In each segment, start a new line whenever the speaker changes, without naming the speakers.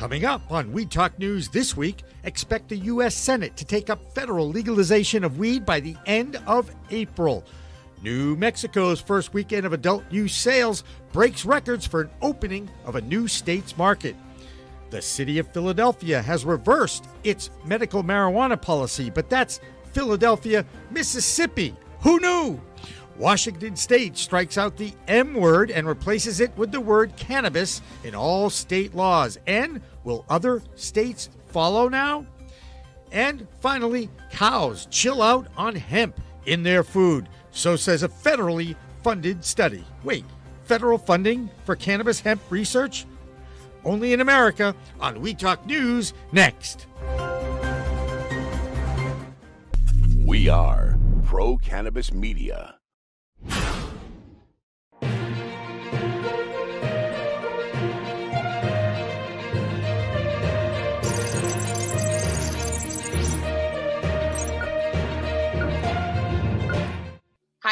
Coming up on Weed Talk News this week, expect the U.S. Senate to take up federal legalization of weed by the end of April. New Mexico's first weekend of adult use sales breaks records for an opening of a new state's market. The city of Philadelphia has reversed its medical marijuana policy, but that's Philadelphia, Mississippi. Who knew? Washington State strikes out the M word and replaces it with the word cannabis in all state laws. And will other states follow now? And finally, cows chill out on hemp in their food. So says a federally funded study. Wait, federal funding for cannabis hemp research? Only in America on We Talk News next.
We are Pro Cannabis Media.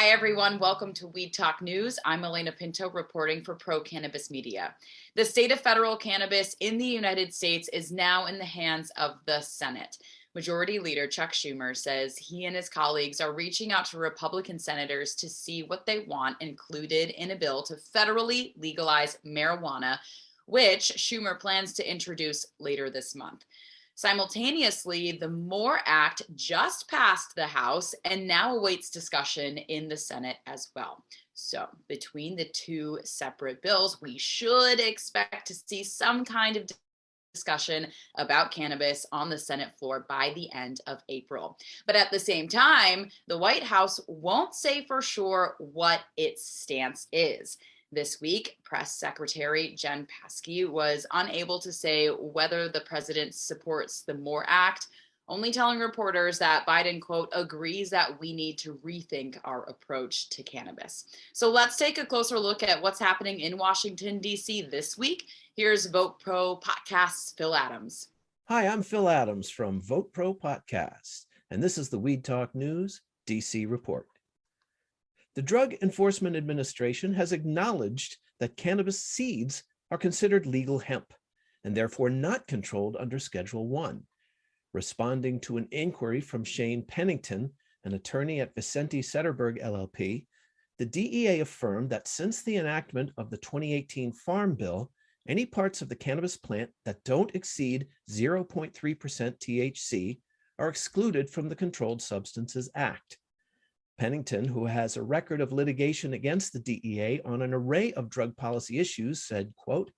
Hi, everyone. Welcome to Weed Talk News. I'm Elena Pinto reporting for Pro Cannabis Media. The state of federal cannabis in the United States is now in the hands of the Senate. Majority Leader Chuck Schumer says he and his colleagues are reaching out to Republican senators to see what they want included in a bill to federally legalize marijuana, which Schumer plans to introduce later this month. Simultaneously, the MORE Act just passed the House and now awaits discussion in the Senate as well. So between the two separate bills, we should expect to see some kind of discussion about cannabis on the Senate floor by the end of April. But at the same time, the White House won't say for sure what its stance is. This week, Press Secretary Jen Psaki was unable to say whether the president supports the MORE Act, only telling reporters that Biden, quote, agrees that we need to rethink our approach to cannabis. So let's take a closer look at what's happening in Washington, D.C. this week. Here's Vote Pro Podcast's Phil Adams.
Hi, I'm Phil Adams from Vote Pro Podcast, and this is the Weed Talk News DC Report. The Drug Enforcement Administration has acknowledged that cannabis seeds are considered legal hemp and therefore not controlled under Schedule 1. Responding to an inquiry from Shane Pennington, an attorney at Vicente Sederberg LLP, the DEA affirmed that since the enactment of the 2018 Farm Bill, any parts of the cannabis plant that don't exceed 0.3% THC are excluded from the Controlled Substances Act. Pennington, who has a record of litigation against the DEA on an array of drug policy issues, said, quote,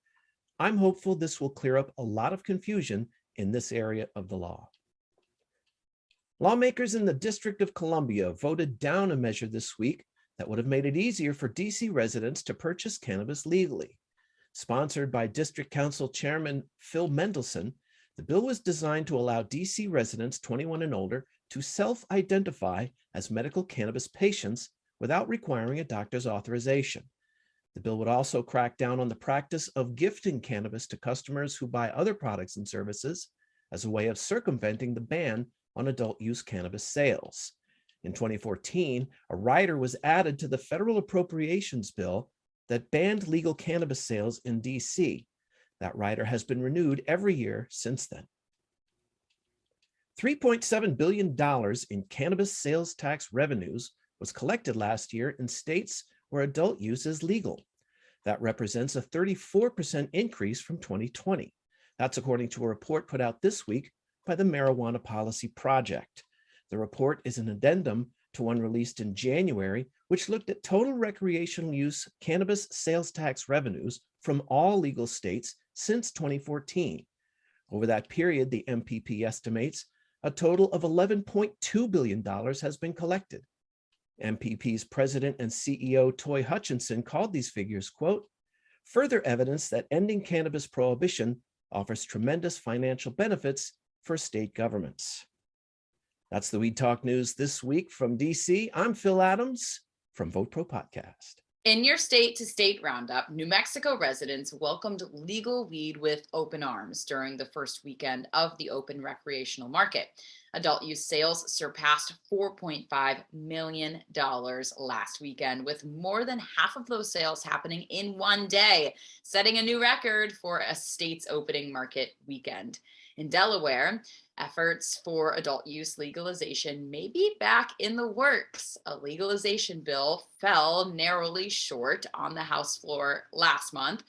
I'm hopeful this will clear up a lot of confusion in this area of the law. Lawmakers in the District of Columbia voted down a measure this week that would have made it easier for DC residents to purchase cannabis legally. Sponsored by District Council Chairman Phil Mendelson, the bill was designed to allow DC residents 21 and older to self-identify as medical cannabis patients without requiring a doctor's authorization. The bill would also crack down on the practice of gifting cannabis to customers who buy other products and services as a way of circumventing the ban on adult use cannabis sales. In 2014, a rider was added to the federal appropriations bill that banned legal cannabis sales in DC. That rider has been renewed every year since then. $3.7 billion in cannabis sales tax revenues was collected last year in states where adult use is legal. That represents a 34% increase from 2020. That's according to a report put out this week by the Marijuana Policy Project. The report is an addendum to one released in January, which looked at total recreational use cannabis sales tax revenues from all legal states since 2014. Over that period, the MPP estimates a total of $11.2 billion has been collected. MPP's president and CEO, Toy Hutchinson, called these figures, quote, further evidence that ending cannabis prohibition offers tremendous financial benefits for state governments. That's the Weed Talk News this week from DC. I'm Phil Adams from Vote Pro Podcast.
In your state-to-state roundup, New Mexico residents welcomed legal weed with open arms during the first weekend of the open recreational market. Adult use sales surpassed $4.5 million last weekend, with more than half of those sales happening in one day, setting a new record for a state's opening market weekend. In Delaware, efforts for adult use legalization may be back in the works. A legalization bill fell narrowly short on the House floor last month,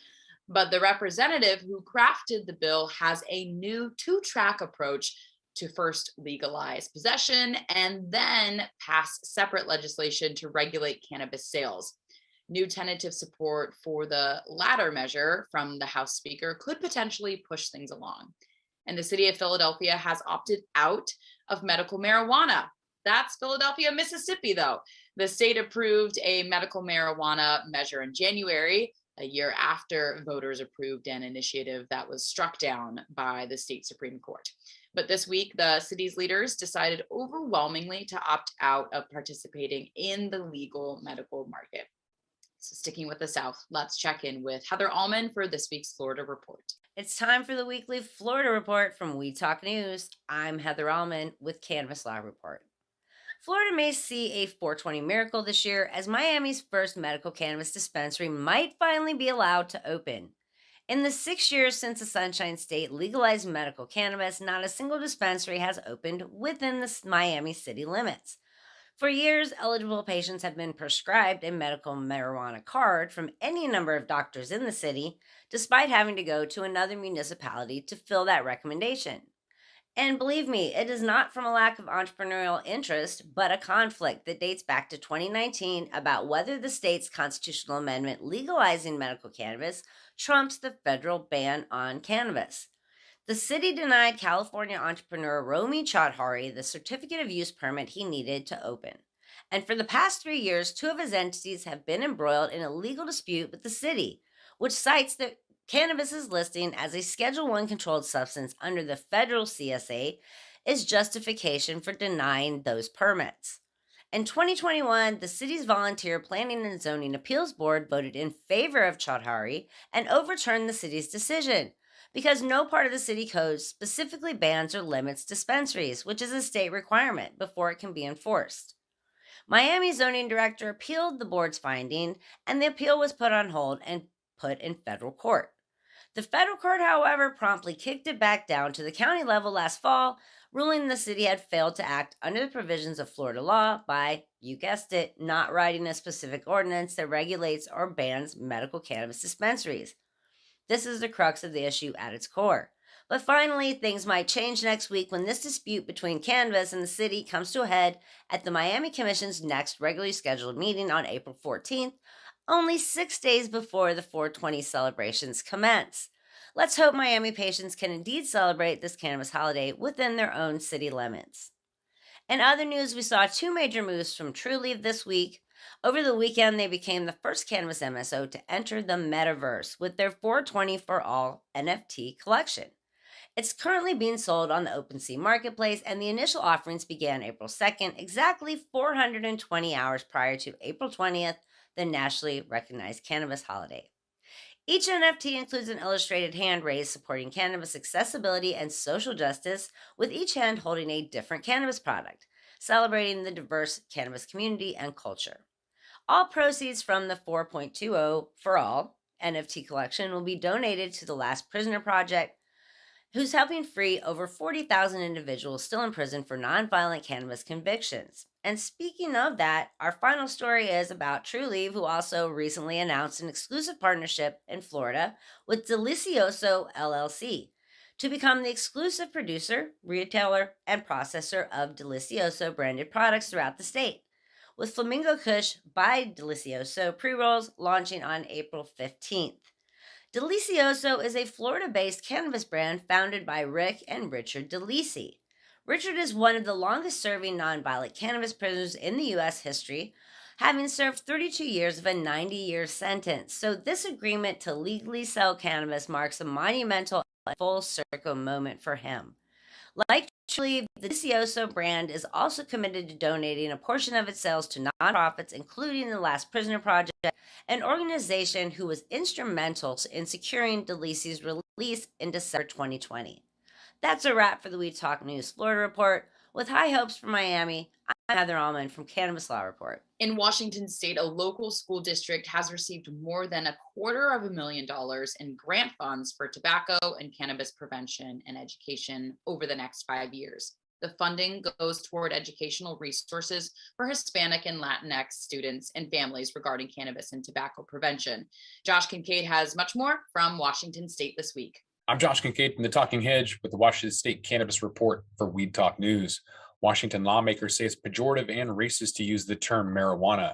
but the representative who crafted the bill has a new two-track approach to first legalize possession and then pass separate legislation to regulate cannabis sales. New tentative support for the latter measure from the House Speaker could potentially push things along. And the city of Philadelphia has opted out of medical marijuana. That's Philadelphia, Mississippi, though. The state approved a medical marijuana measure in January, a year after voters approved an initiative that was struck down by the state Supreme Court. But this week, the city's leaders decided overwhelmingly to opt out of participating in the legal medical market. So sticking with the South, let's check in with Heather Allman for this week's Florida Report.
It's time for the weekly Florida Report from We Talk News. I'm Heather Allman with Cannabis Law Report. Florida may see a 420 miracle this year as Miami's first medical cannabis dispensary might finally be allowed to open. In the 6 years since the Sunshine State legalized medical cannabis, not a single dispensary has opened within the Miami city limits. For years, eligible patients have been prescribed a medical marijuana card from any number of doctors in the city, despite having to go to another municipality to fill that recommendation. And believe me, it is not from a lack of entrepreneurial interest, but a conflict that dates back to 2019 about whether the state's constitutional amendment legalizing medical cannabis trumps the federal ban on cannabis. The city denied California entrepreneur Romy Chaudhary the certificate of use permit he needed to open. And for the past 3 years, two of his entities have been embroiled in a legal dispute with the city, which cites that cannabis's listing as a Schedule I controlled substance under the federal CSA is justification for denying those permits. In 2021, the city's Volunteer Planning and Zoning Appeals Board voted in favor of Chaudhary and overturned the city's decision, because no part of the city code specifically bans or limits dispensaries, which is a state requirement before it can be enforced. Miami zoning director appealed the board's finding, and the appeal was put on hold and put in federal court. The federal court, however, promptly kicked it back down to the county level last fall, ruling the city had failed to act under the provisions of Florida law by, you guessed it, not writing a specific ordinance that regulates or bans medical cannabis dispensaries. This is the crux of the issue at its core. But finally, things might change next week when this dispute between cannabis and the city comes to a head at the Miami Commission's next regularly scheduled meeting on April 14th, only 6 days before the 420 celebrations commence. Let's hope Miami patients can indeed celebrate this cannabis holiday within their own city limits. In other news, we saw two major moves from Trulieve this week. Over the weekend, they became the first cannabis MSO to enter the metaverse with their 420 for All NFT collection. It's currently being sold on the OpenSea marketplace, and the initial offerings began April 2nd, exactly 420 hours prior to April 20th, the nationally recognized cannabis holiday. Each NFT includes an illustrated hand raised supporting cannabis accessibility and social justice, with each hand holding a different cannabis product, celebrating the diverse cannabis community and culture. All proceeds from the 4.20 for All NFT collection will be donated to the Last Prisoner Project, who's helping free over 40,000 individuals still in prison for nonviolent cannabis convictions. And speaking of that, our final story is about Trulieve, who also recently announced an exclusive partnership in Florida with Delicioso LLC to become the exclusive producer, retailer, and processor of Delicioso branded products throughout the state, with Flamingo Kush by Delicioso pre-rolls launching on April 15th. Delicioso is a Florida-based cannabis brand founded by Rick and Richard DeLisi. Richard is one of the longest-serving nonviolent cannabis prisoners in the U.S. history, having served 32 years of a 90-year sentence. So this agreement to legally sell cannabis marks a monumental and full-circle moment for him. Like Trulieve, the Delicioso brand is also committed to donating a portion of its sales to nonprofits, including the Last Prisoner Project, an organization who was instrumental in securing Delici's release in December 2020. That's a wrap for the We Talk News Florida Report. With high hopes for Miami, I'm Heather Allman from Cannabis Law Report.
In Washington state, a local school district has received more than $250,000 in grant funds for tobacco and cannabis prevention and education over the next 5 years. The funding goes toward educational resources for Hispanic and Latinx students and families regarding cannabis and tobacco prevention. Josh Kincaid has much more from Washington state this week.
I'm Josh Kincaid from the Talking Hedge with the Washington State Cannabis Report for Weed Talk News. Washington lawmakers say it's pejorative and racist to use the term marijuana.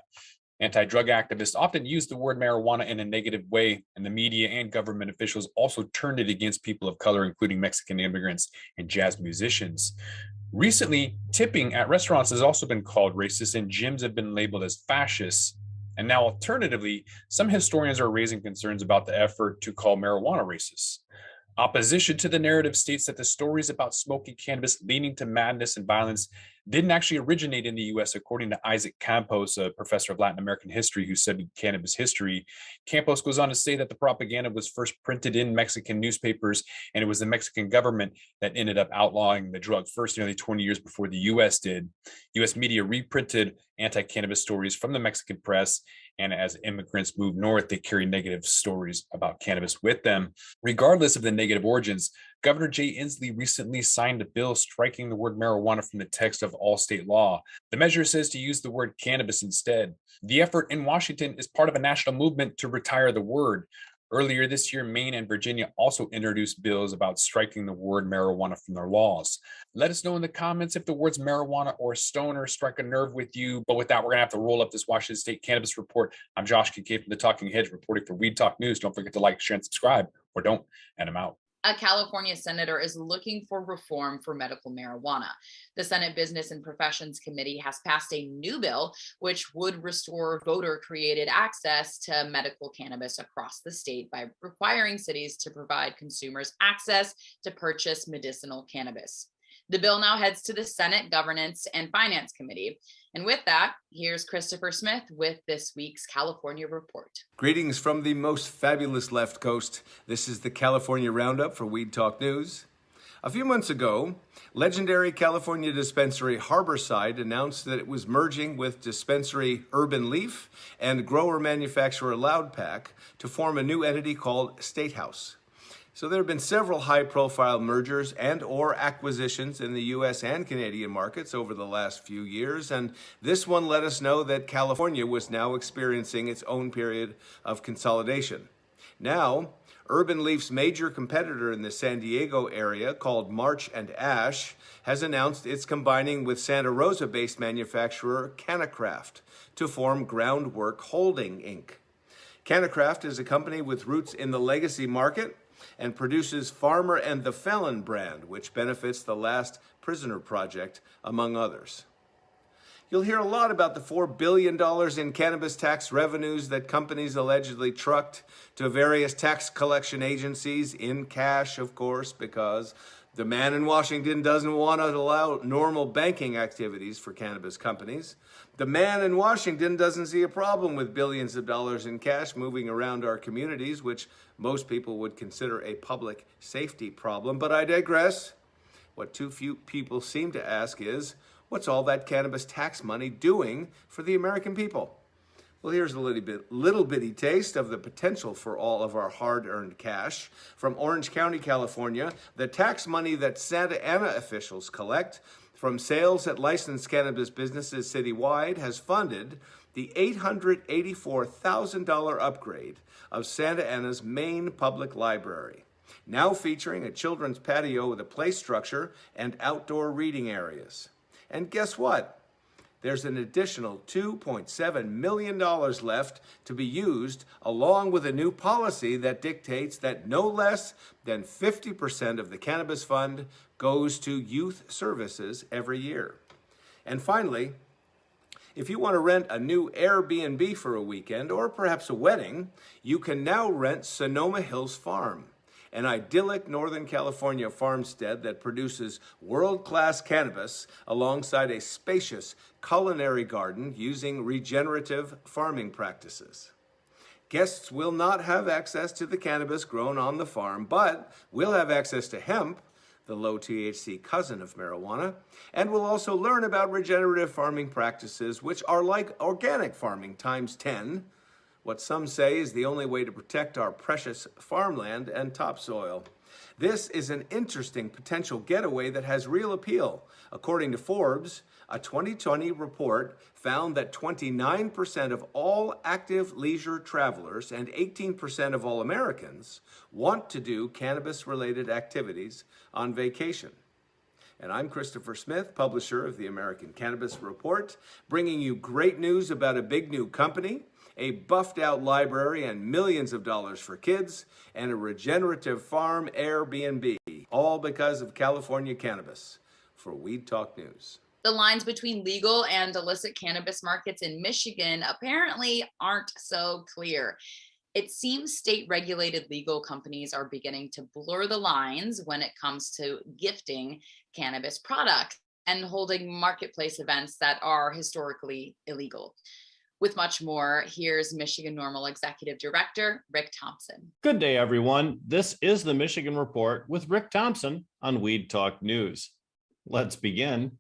Anti-drug activists often use the word marijuana in a negative way, and the media and government officials also turned it against people of color, including Mexican immigrants and jazz musicians. Recently, tipping at restaurants has also been called racist, and gyms have been labeled as fascists. And now, alternatively, some historians are raising concerns about the effort to call marijuana racist. Opposition to the narrative states that the stories about smoking cannabis leading to madness and violence didn't actually originate in the U.S., according to Isaac Campos, a professor of Latin American history who studied cannabis history. Campos goes on to say that the propaganda was first printed in Mexican newspapers, and it was the Mexican government that ended up outlawing the drug first, nearly 20 years before the U.S. did. U.S. media reprinted anti-cannabis stories from the Mexican press, and as immigrants moved north, they carry negative stories about cannabis with them. Regardless of the negative origins, Governor Jay Inslee recently signed a bill striking the word marijuana from the text of all state law. The measure says to use the word cannabis instead. The effort in Washington is part of a national movement to retire the word. Earlier this year, Maine and Virginia also introduced bills about striking the word marijuana from their laws. Let us know in the comments if the words marijuana or stoner strike a nerve with you. But with that, we're going to have to roll up this Washington State Cannabis Report. I'm Josh Kincaid from the Talking Hedge, reporting for Weed Talk News. Don't forget to like, share, and subscribe, or don't, and I'm out.
A California senator is looking for reform for medical marijuana. The Senate Business and Professions Committee has passed a new bill which would restore voter-created access to medical cannabis across the state by requiring cities to provide consumers access to purchase medicinal cannabis. The bill now heads to the Senate Governance and Finance Committee. And with that, here's Christopher Smith with this week's California Report.
Greetings from the most fabulous left coast. This is the California Roundup for Weed Talk News. A few months ago, legendary California dispensary Harborside announced that it was merging with dispensary Urban Leaf and grower manufacturer Loudpack to form a new entity called State House. So there have been several high-profile mergers and or acquisitions in the U.S. and Canadian markets over the last few years, and this one let us know that California was now experiencing its own period of consolidation. Now, Urban Leaf's major competitor in the San Diego area, called March and Ash, has announced it's combining with Santa Rosa-based manufacturer Canacraft to form Groundwork Holding, Inc. Canacraft is a company with roots in the legacy market and produces Farmer and the Felon brand, which benefits the Last Prisoner Project, among others. You'll hear a lot about the $4 billion in cannabis tax revenues that companies allegedly trucked to various tax collection agencies in cash, of course, because the man in Washington doesn't want to allow normal banking activities for cannabis companies. The man in Washington doesn't see a problem with billions of dollars in cash moving around our communities, which most people would consider a public safety problem. But I digress. What too few people seem to ask is, what's all that cannabis tax money doing for the American people? Well, here's a little bitty taste of the potential for all of our hard-earned cash. From Orange County, California, the tax money that Santa Ana officials collect from sales at licensed cannabis businesses citywide has funded the $884,000 upgrade of Santa Ana's main public library, now featuring a children's patio with a play structure and outdoor reading areas. And guess what? There's an additional $2.7 million left to be used, along with a new policy that dictates that no less than 50% of the cannabis fund goes to youth services every year. And finally, if you want to rent a new Airbnb for a weekend or perhaps a wedding, you can now rent Sonoma Hills Farm. an idyllic Northern California farmstead that produces world-class cannabis alongside a spacious culinary garden using regenerative farming practices. Guests will not have access to the cannabis grown on the farm, but will have access to hemp, the low THC cousin of marijuana, and will also learn about regenerative farming practices, which are like organic farming times 10, what some say is the only way to protect our precious farmland and topsoil. This is an interesting potential getaway that has real appeal. According to Forbes, a 2020 report found that 29% of all active leisure travelers and 18% of all Americans want to do cannabis-related activities on vacation. And I'm Christopher Smith, publisher of the American Cannabis Report, bringing you great news about a big new company, a buffed-out library and millions of dollars for kids, and a regenerative farm Airbnb, all because of California cannabis. For Weed Talk News.
The lines between legal and illicit cannabis markets in Michigan apparently aren't so clear. It seems state-regulated legal companies are beginning to blur the lines when it comes to gifting cannabis products and holding marketplace events that are historically illegal. With much more, here's Michigan NORML Executive Director, Rick Thompson.
Good day, everyone. This is the Michigan Report with Rick Thompson on Weed Talk News. Let's begin.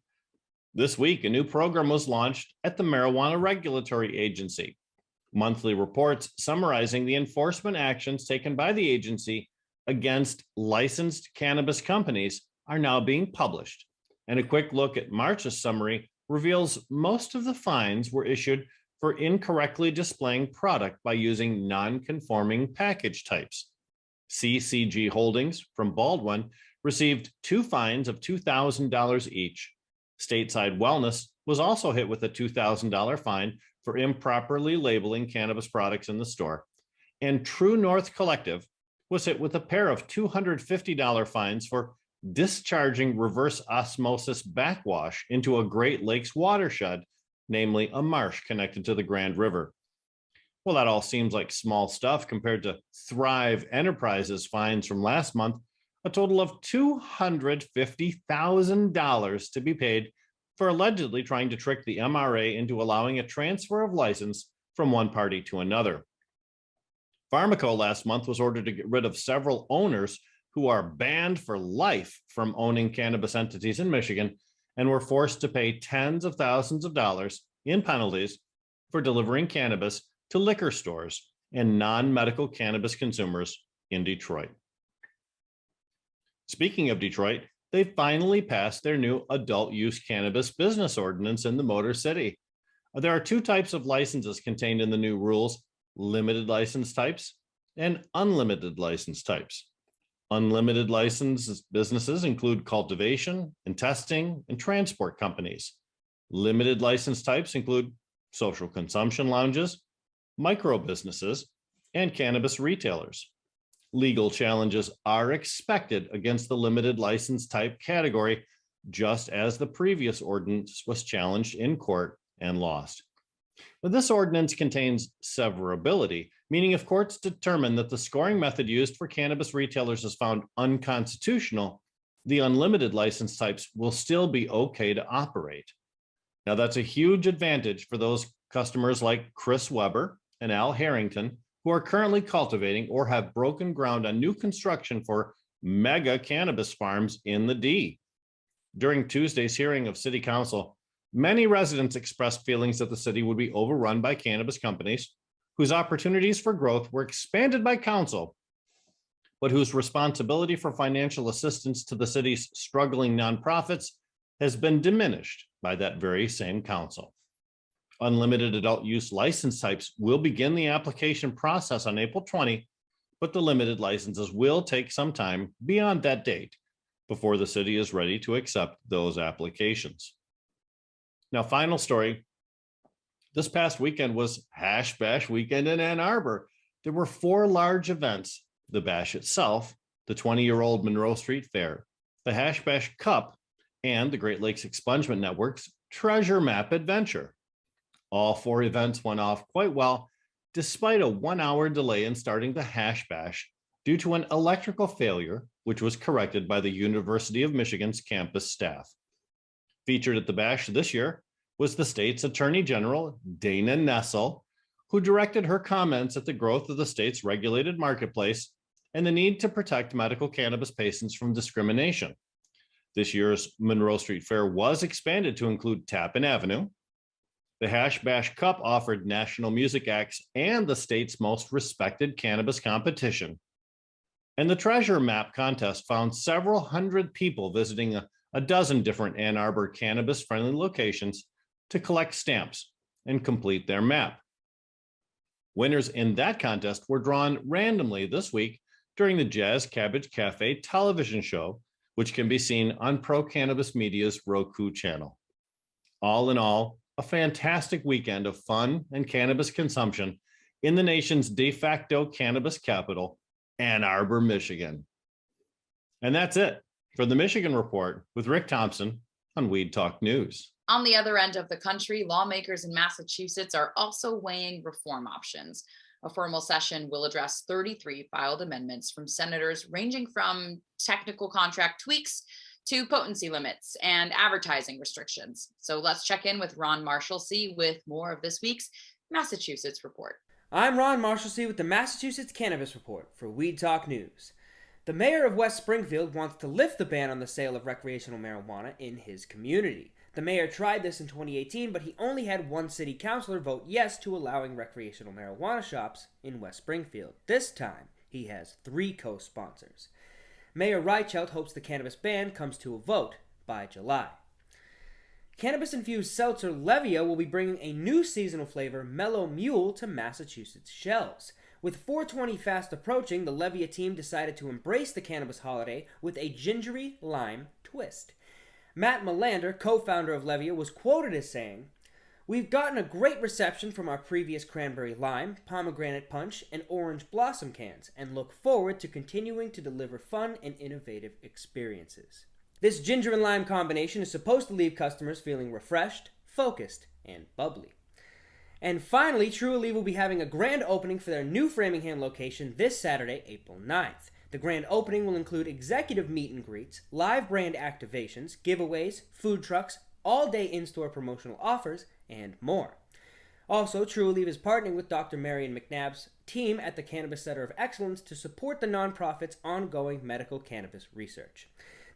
This week, a new program was launched at the Marijuana Regulatory Agency. Monthly reports summarizing the enforcement actions taken by the agency against licensed cannabis companies are now being published. And a quick look at March's summary reveals most of the fines were issued for incorrectly displaying product by using non-conforming package types. CCG Holdings from Baldwin received 2 fines of $2,000 each. Stateside Wellness was also hit with a $2,000 fine for improperly labeling cannabis products in the store. And True North Collective was hit with a pair of $250 fines for discharging reverse osmosis backwash into a Great Lakes watershed, namely a marsh connected to the Grand River. Well, that all seems like small stuff compared to Thrive Enterprises fines from last month, a total of $250,000 to be paid for allegedly trying to trick the MRA into allowing a transfer of license from one party to another. Pharmaco last month was ordered to get rid of several owners who are banned for life from owning cannabis entities in Michigan and were forced to pay tens of thousands of dollars in penalties for delivering cannabis to liquor stores and non-medical cannabis consumers in Detroit. Speaking of Detroit, they finally passed their new adult use cannabis business ordinance in the Motor City. There are 2 types of licenses contained in the new rules: limited license types and unlimited license types. Unlimited license businesses include cultivation and testing and transport companies. Limited license types include social consumption lounges, micro businesses, and cannabis retailers. Legal challenges are expected against the limited license type category, just as the previous ordinance was challenged in court and lost. But this ordinance contains severability, meaning if courts determine that the scoring method used for cannabis retailers is found unconstitutional, the unlimited license types will still be okay to operate. Now, that's a huge advantage for those customers like Chris Weber and Al Harrington, who are currently cultivating or have broken ground on new construction for mega cannabis farms in the D. During Tuesday's hearing of City Council, many residents expressed feelings that the city would be overrun by cannabis companies whose opportunities for growth were expanded by council, but whose responsibility for financial assistance to the city's struggling nonprofits has been diminished by that very same council. Unlimited adult use license types will begin the application process on April 20, but the limited licenses will take some time beyond that date before the city is ready to accept those applications. Now, final story. This past weekend was Hash Bash weekend in Ann Arbor. There were 4 large events: the bash itself, the 20-year-old Monroe Street Fair, the Hash Bash Cup, and the Great Lakes Expungement Network's Treasure Map Adventure. All 4 events went off quite well, despite a 1-hour delay in starting the Hash Bash due to an electrical failure, which was corrected by the University of Michigan's campus staff. Featured at the bash this year was the state's Attorney General, Dana Nessel, who directed her comments at the growth of the state's regulated marketplace and the need to protect medical cannabis patients from discrimination. This year's Monroe Street Fair was expanded to include Tappan Avenue. The Hash Bash Cup offered national music acts and the state's most respected cannabis competition. And the Treasure Map contest found several hundred people visiting a dozen different Ann Arbor cannabis-friendly locations to collect stamps and complete their map. Winners in that contest were drawn randomly this week during the Jazz Cabbage Cafe television show, which can be seen on Pro Cannabis Media's Roku channel. All in all, a fantastic weekend of fun and cannabis consumption in the nation's de facto cannabis capital, Ann Arbor, Michigan. And that's it for the Michigan Report with Rick Thompson on Weed Talk News.
On the other end of the country, lawmakers in Massachusetts are also weighing reform options. A formal session will address 33 filed amendments from senators ranging from technical contract tweaks to potency limits and advertising restrictions. So let's check in with Ron Marshalsea with more of this week's Massachusetts Report.
I'm Ron Marshalsea with the Massachusetts Cannabis Report for Weed Talk News. The mayor of West Springfield wants to lift the ban on the sale of recreational marijuana in his community. The mayor tried this in 2018, but he only had one city councilor vote yes to allowing recreational marijuana shops in West Springfield. This time, he has 3 co-sponsors. Mayor Reichelt hopes the cannabis ban comes to a vote by July. Cannabis-infused seltzer Levia will be bringing a new seasonal flavor, Mellow Mule, to Massachusetts shelves. With 420 fast approaching, the Levia team decided to embrace the cannabis holiday with a gingery lime twist. Matt Melander, co-founder of Levia, was quoted as saying, "We've gotten a great reception from our previous cranberry lime, pomegranate punch, and orange blossom cans, and look forward to continuing to deliver fun and innovative experiences." This ginger and lime combination is supposed to leave customers feeling refreshed, focused, and bubbly. And finally, Trulieve will be having a grand opening for their new Framingham location this Saturday, April 9th. The grand opening will include executive meet and greets, live brand activations, giveaways, food trucks, all-day in-store promotional offers, and more. Also, Trulieve is partnering with Dr. Marion McNabb's team at the Cannabis Center of Excellence to support the nonprofit's ongoing medical cannabis research.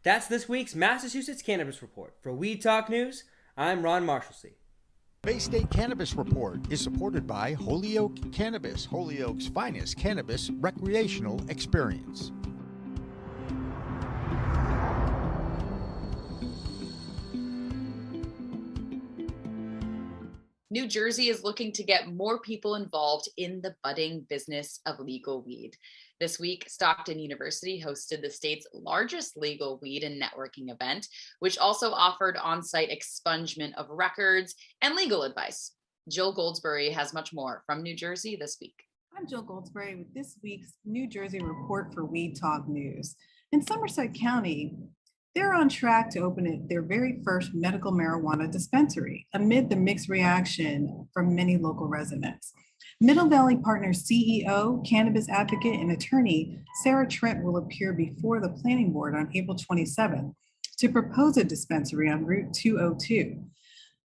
That's this week's Massachusetts Cannabis Report. For Weed Talk News, I'm Ron Marshalsea.
Bay State Cannabis Report is supported by Holyoke Cannabis, Holyoke's finest cannabis recreational experience.
New Jersey is looking to get more people involved in the budding business of legal weed. This week, Stockton University hosted the state's largest legal weed and networking event, which also offered on-site expungement of records and legal advice. Jill Goldsberry has much more from New Jersey this week.
I'm Jill Goldsberry with this week's New Jersey Report for Weed Talk News. In Somerset County, they're on track to open their very first medical marijuana dispensary amid the mixed reaction from many local residents. Middle Valley Partners CEO, cannabis advocate, and attorney Sarah Trent will appear before the planning board on April 27th to propose a dispensary on Route 202.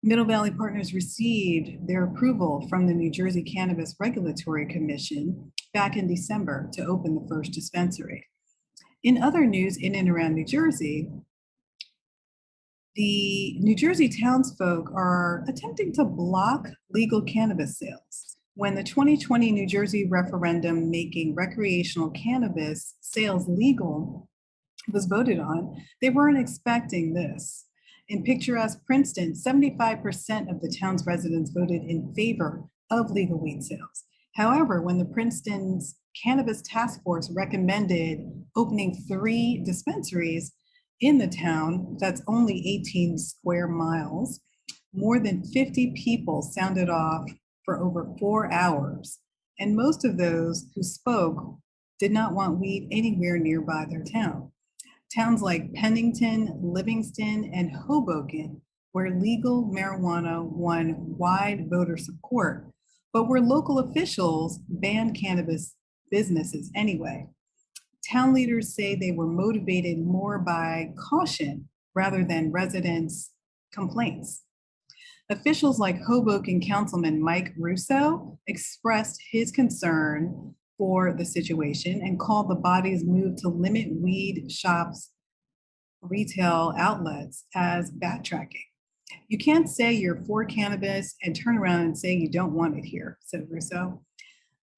Middle Valley Partners received their approval from the New Jersey Cannabis Regulatory Commission back in December to open the first dispensary. In other news in and around New Jersey, the New Jersey townsfolk are attempting to block legal cannabis sales. When the 2020 New Jersey referendum making recreational cannabis sales legal was voted on, they weren't expecting this. In picturesque Princeton, 75% of the town's residents voted in favor of legal weed sales. However, when the Princeton's Cannabis Task Force recommended opening 3 dispensaries in the town, that's only 18 square miles, more than 50 people sounded off for over 4 hours. And most of those who spoke did not want weed anywhere nearby their town. Towns like Pennington, Livingston, and Hoboken, where legal marijuana won wide voter support, but where local officials banned cannabis businesses anyway. Town leaders say they were motivated more by caution rather than residents' complaints. Officials like Hoboken Councilman Mike Russo expressed his concern for the situation and called the body's move to limit weed shops' retail outlets as backtracking. You can't say you're for cannabis and turn around and say you don't want it here, said Russo.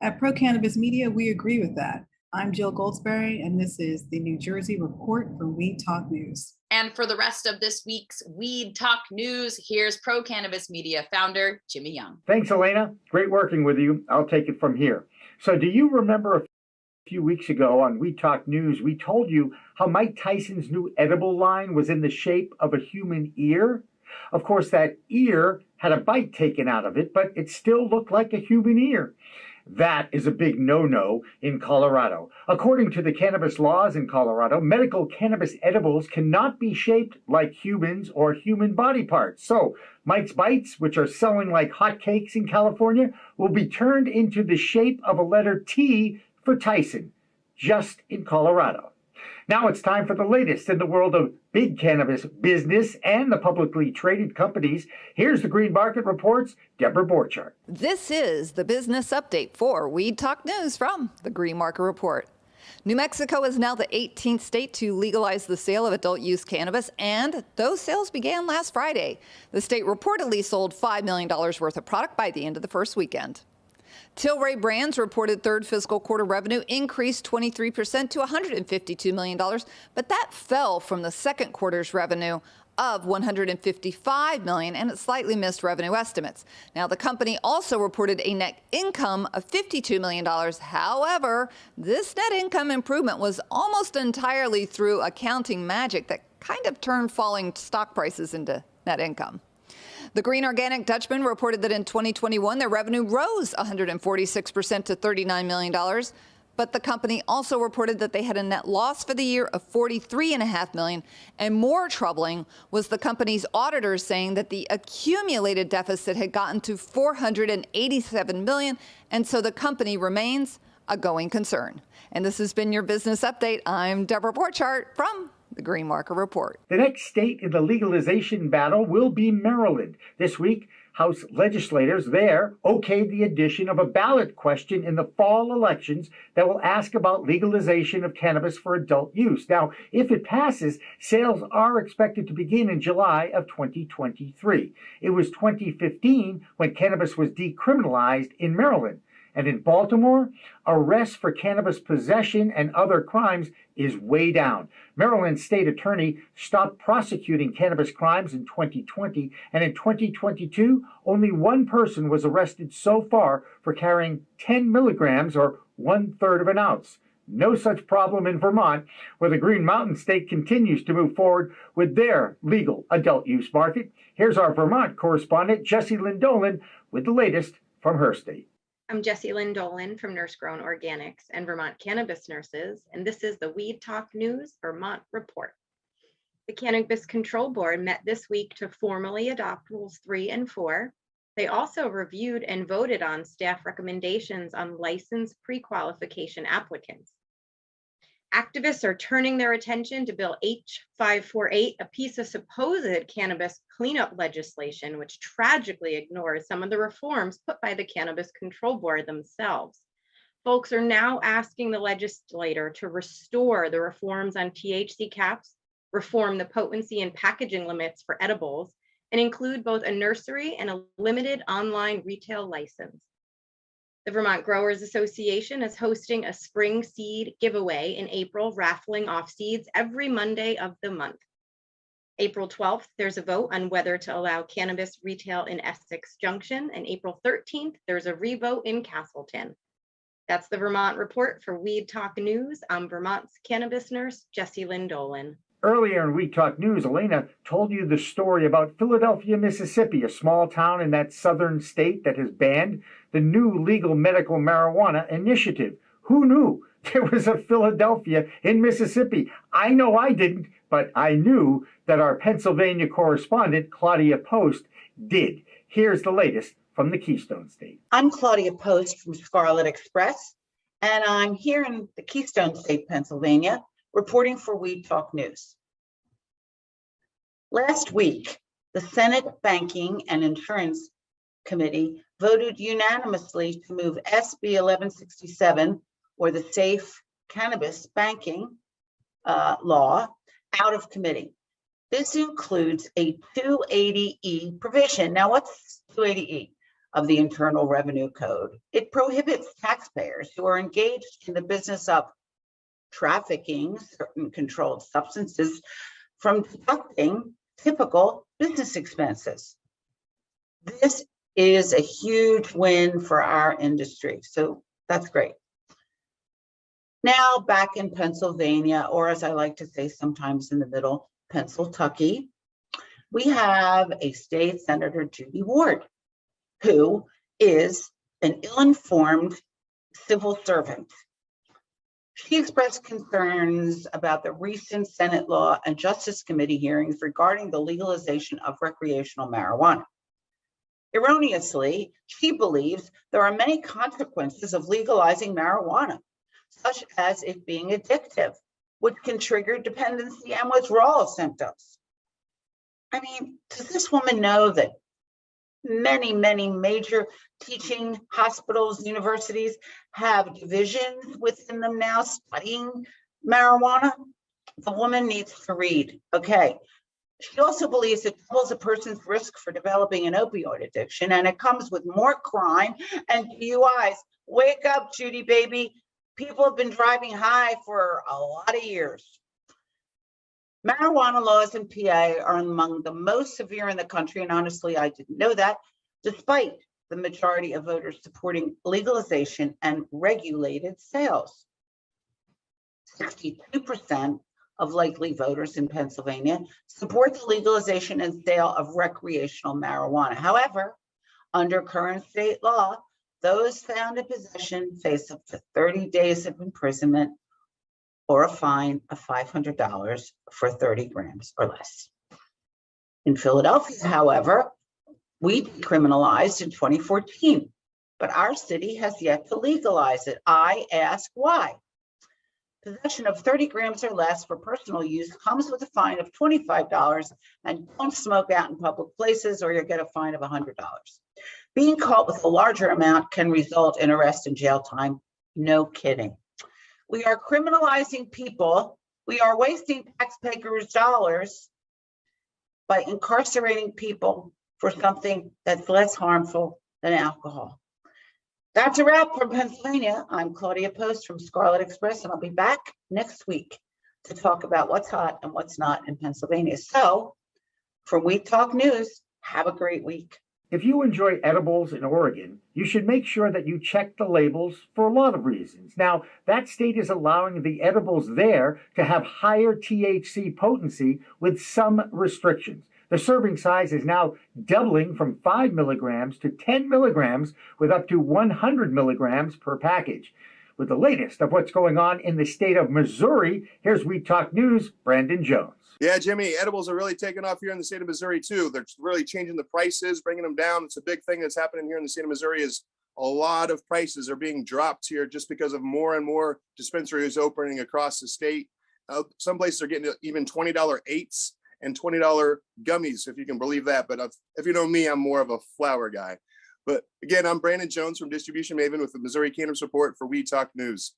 At Pro Cannabis Media, we agree with that. I'm Jill Goldsberry, and this is the New Jersey Report for Weed Talk News.
And for the rest of this week's Weed Talk News, here's Pro Cannabis Media founder Jimmy Young.
Thanks, Elena. Great working with you. I'll take it from here. So do you remember a few weeks ago on Weed Talk News, we told you how Mike Tyson's new edible line was in the shape of a human ear? Of course, that ear had a bite taken out of it, but it still looked like a human ear. That is a big no-no in Colorado. According to the cannabis laws in Colorado, medical cannabis edibles cannot be shaped like humans or human body parts. So Mike's Bites, which are selling like hotcakes in California, will be turned into the shape of a letter T for Tyson, just in Colorado. Now it's time for the latest in the world of big cannabis business and the publicly traded companies. Here's the Green Market Report's Deborah Borchardt.
This is the business update for Weed Talk News from the Green Market Report. New Mexico is now the 18th state to legalize the sale of adult use cannabis, and those sales began last Friday. The state reportedly sold $5 million worth of product by the end of the first weekend. Tilray Brands reported third fiscal quarter revenue increased 23% to $152 million, but that fell from the second quarter's revenue of $155 million, and it slightly missed revenue estimates. Now, the company also reported a net income of $52 million. However, this net income improvement was almost entirely through accounting magic that kind of turned falling stock prices into net income. The Green Organic Dutchman reported that in 2021, their revenue rose 146% to $39 million. But the company also reported that they had a net loss for the year of $43.5 million. And more troubling was the company's auditors saying that the accumulated deficit had gotten to $487 million. And so the company remains a going concern. And this has been your business update. I'm Deborah Borchardt from the Green Market Report.
The next state in the legalization battle will be Maryland. This week, House legislators there okayed the addition of a ballot question in the fall elections that will ask about legalization of cannabis for adult use. Now, if it passes, sales are expected to begin in July of 2023. It was 2015 when cannabis was decriminalized in Maryland. And in Baltimore, arrests for cannabis possession and other crimes is way down. Maryland's state attorney stopped prosecuting cannabis crimes in 2020, and in 2022, only one person was arrested so far for carrying 10 milligrams or 1/3 of an ounce. No such problem in Vermont, where the Green Mountain State continues to move forward with their legal adult use market. Here's our Vermont correspondent, Jessie Lynn Dolan, with the latest from her state.
I'm Jessie Lynn Dolan from Nurse Grown Organics and Vermont Cannabis Nurses, and this is the Weed Talk News Vermont Report. The Cannabis Control Board met this week to formally adopt Rules 3 and 4. They also reviewed and voted on staff recommendations on license pre-qualification applicants. Activists are turning their attention to Bill H548, a piece of supposed cannabis cleanup legislation, which tragically ignores some of the reforms put by the Cannabis Control Board themselves. Folks are now asking the legislator to restore the reforms on THC caps, reform the potency and packaging limits for edibles, and include both a nursery and a limited online retail license. The Vermont Growers Association is hosting a spring seed giveaway in April, raffling off seeds every Monday of the month. April 12th, there's a vote on whether to allow cannabis retail in Essex Junction, and April 13th, there's a revote in Castleton. That's the Vermont Report for Weed Talk News. I'm Vermont's cannabis nurse, Jessie Lynn Dolan.
Earlier in Weed Talk News, Elena told you the story about Philadelphia, Mississippi, a small town in that southern state that has banned the new legal medical marijuana initiative. Who knew there was a Philadelphia in Mississippi? I know I didn't, but I knew that our Pennsylvania correspondent, Claudia Post, did. Here's the latest from the Keystone State.
I'm Claudia Post from Scarlet Express, and I'm here in the Keystone State, Pennsylvania, reporting for Weed Talk News. Last week, the Senate Banking and Insurance Committee voted unanimously to move SB 1167, or the Safe Cannabis Banking law, out of committee. This includes a 280E provision. Now, what's 280E of the Internal Revenue Code? It prohibits taxpayers who are engaged in the business of trafficking certain controlled substances from deducting typical business expenses. This is a huge win for our industry, so that's great. Now back in Pennsylvania, or as I like to say sometimes in the middle, Pennsyltucky, we have a state senator, Judy Ward, who is an ill-informed civil servant. She expressed concerns about the recent Senate Law and Justice Committee hearings regarding the legalization of recreational marijuana. Erroneously, she believes there are many consequences of legalizing marijuana, such as it being addictive, which can trigger dependency and withdrawal symptoms. I mean, does this woman know that many major teaching hospitals, universities have divisions within them now studying marijuana? The woman needs to read, okay? She also believes it doubles a person's risk for developing an opioid addiction, and it comes with more crime and DUIs. Wake up, Judy, baby. People have been driving high for a lot of years. Marijuana laws in PA are among the most severe in the country, and honestly, I didn't know that, despite the majority of voters supporting legalization and regulated sales. 62% of likely voters in Pennsylvania support the legalization and sale of recreational marijuana. However, under current state law, those found in possession face up to 30 days of imprisonment or a fine of $500 for 30 grams or less. In Philadelphia, however, we decriminalized in 2014, but our city has yet to legalize it. I ask why. Possession of 30 grams or less for personal use comes with a fine of $25, and don't smoke out in public places or you'll get a fine of $100. Being caught with a larger amount can result in arrest and jail time. No kidding. We are criminalizing people. We are wasting taxpayers' dollars by incarcerating people for something that's less harmful than alcohol. That's a wrap from Pennsylvania. I'm Claudia Post from Scarlet Express, and I'll be back next week to talk about what's hot and what's not in Pennsylvania. So, from Weed Talk News, have a great week.
If you enjoy edibles in Oregon, you should make sure that you check the labels for a lot of reasons. Now, that state is allowing the edibles there to have higher THC potency with some restrictions. The serving size is now doubling from 5 milligrams to 10 milligrams with up to 100 milligrams per package. With the latest of what's going on in the state of Missouri, here's Weed Talk News, Brandon Jones.
Yeah, Jimmy, edibles are really taking off here in the state of Missouri, too. They're really changing the prices, bringing them down. It's a big thing that's happening here in the state of Missouri is a lot of prices are being dropped here just because of more and more dispensaries opening across the state. Some places are getting even $20 eights and $20 gummies, if you can believe that. But if you know me, I'm more of a flower guy. But again, I'm Brandon Jones from Distribution Maven with the Missouri Cannabis Report for Weed Talk News.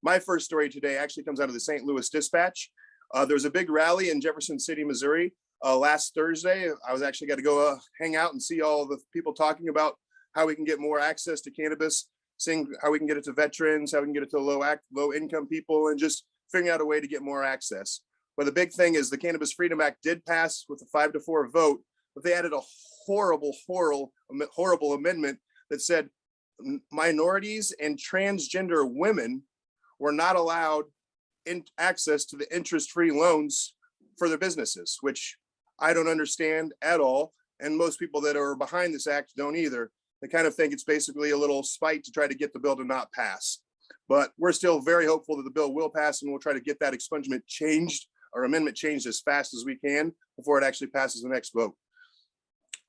My first story today actually comes out of the St. Louis Dispatch. There was a big rally in Jefferson City, Missouri last Thursday. I was actually got to go hang out and see all the people talking about how we can get more access to cannabis, seeing how we can get it to veterans, how we can get it to low income people, and just figuring out a way to get more access. But the big thing is the Cannabis Freedom Act did pass with a 5-4 vote, but they added a horrible amendment that said minorities and transgender women were not allowed access to the interest-free loans for their businesses, which I don't understand at all. And most people that are behind this act don't either. They kind of think it's basically a little spite to try to get the bill to not pass. But we're still very hopeful that the bill will pass, and we'll try to get that expungement changed or amendment changed as fast as we can before it actually passes the next vote.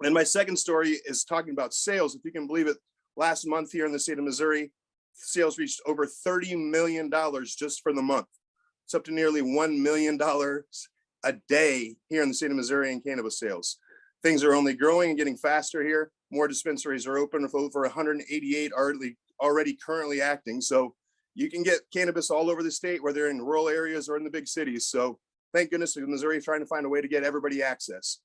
And my second story is talking about sales. If you can believe it, last month here in the state of Missouri, sales reached over $30 million just for the month. It's up to nearly $1 million a day here in the state of Missouri in cannabis sales. Things are only growing and getting faster here. More dispensaries are open with over 188 already currently acting. So you can get cannabis all over the state, whether in rural areas or in the big cities. So thank goodness Missouri is trying to find a way to get everybody access.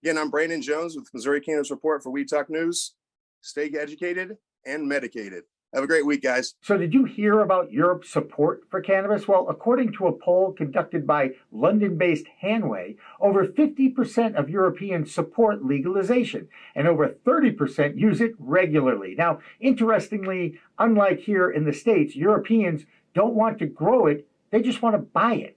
Again, I'm Brandon Jones with Missouri Cannabis Report for Weed Talk News. Stay educated and medicated. Have a great week, guys.
So did you hear about Europe's support for cannabis? Well, according to a poll conducted by London-based Hanway, over 50% of Europeans support legalization, and over 30% use it regularly. Now, interestingly, unlike here in the States, Europeans don't want to grow it, they just want to buy it.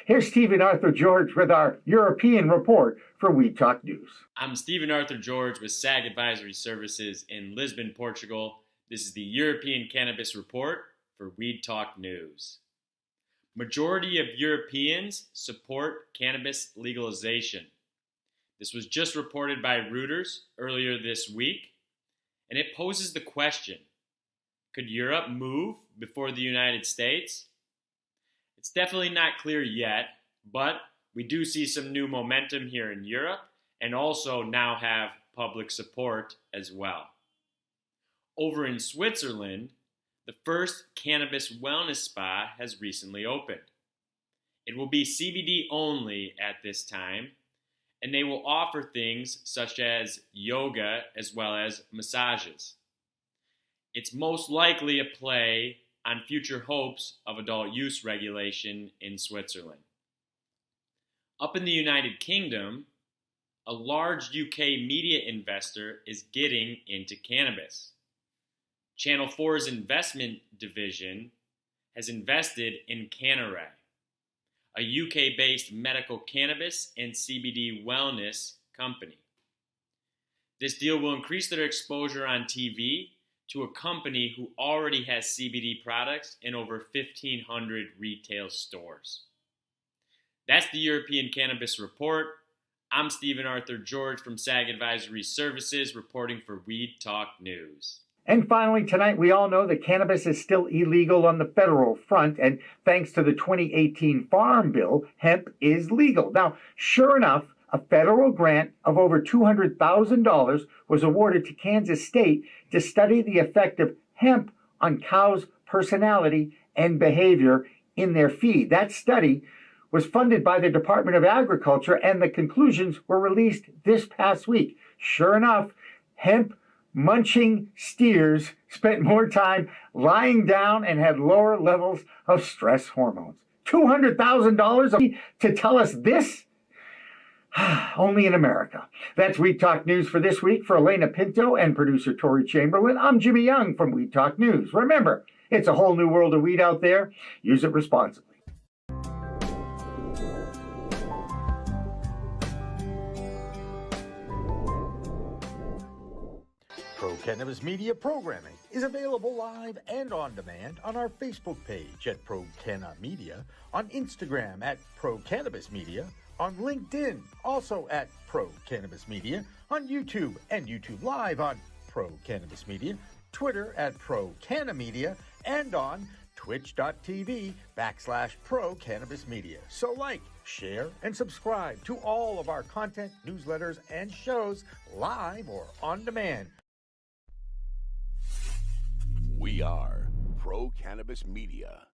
Here's Stephen Arthur George with our European report for Weed Talk News.
I'm Stephen Arthur George with SAG Advisory Services in Lisbon, Portugal. This is the European Cannabis Report for Weed Talk News. Majority of Europeans support cannabis legalization. This was just reported by Reuters earlier this week, and it poses the question, could Europe move before the United States? It's definitely not clear yet, but we do see some new momentum here in Europe and also now have public support as well. Over in Switzerland, the first cannabis wellness spa has recently opened. It will be CBD only at this time, and they will offer things such as yoga as well as massages. It's most likely a play on future hopes of adult use regulation in Switzerland. Up in the United Kingdom, a large UK media investor is getting into cannabis. Channel 4's investment division has invested in Cannaray, a UK-based medical cannabis and CBD wellness company. This deal will increase their exposure on TV to a company who already has CBD products in over 1,500 retail stores. That's the European Cannabis Report. I'm Stephen Arthur George from SAG Advisory Services reporting for Weed Talk News.
And finally, tonight, we all know that cannabis is still illegal on the federal front, and thanks to the 2018 Farm Bill, hemp is legal. Now, sure enough, a federal grant of over $200,000 was awarded to Kansas State to study the effect of hemp on cows' personality and behavior in their feed. That study was funded by the Department of Agriculture, and the conclusions were released this past week. Sure enough, hemp munching steers spent more time lying down and had lower levels of stress hormones. $200,000 to tell us this? Only in America. That's Weed Talk News for this week. For Elena Pinto and producer Tori Chamberlain, I'm Jimmy Young from Weed Talk News. Remember, it's a whole new world of weed out there. Use it responsibly. Pro Cannabis Media programming is available live and on demand on our Facebook page at Pro Canna Media, on Instagram at Pro Cannabis Media, on LinkedIn also at Pro Cannabis Media, on YouTube and YouTube Live on Pro Cannabis Media, Twitter at Pro Canna Media, and on twitch.tv/Pro Cannabis Media. So like, share, and subscribe to all of our content, newsletters, and shows live or on demand.
We are Pro Cannabis Media.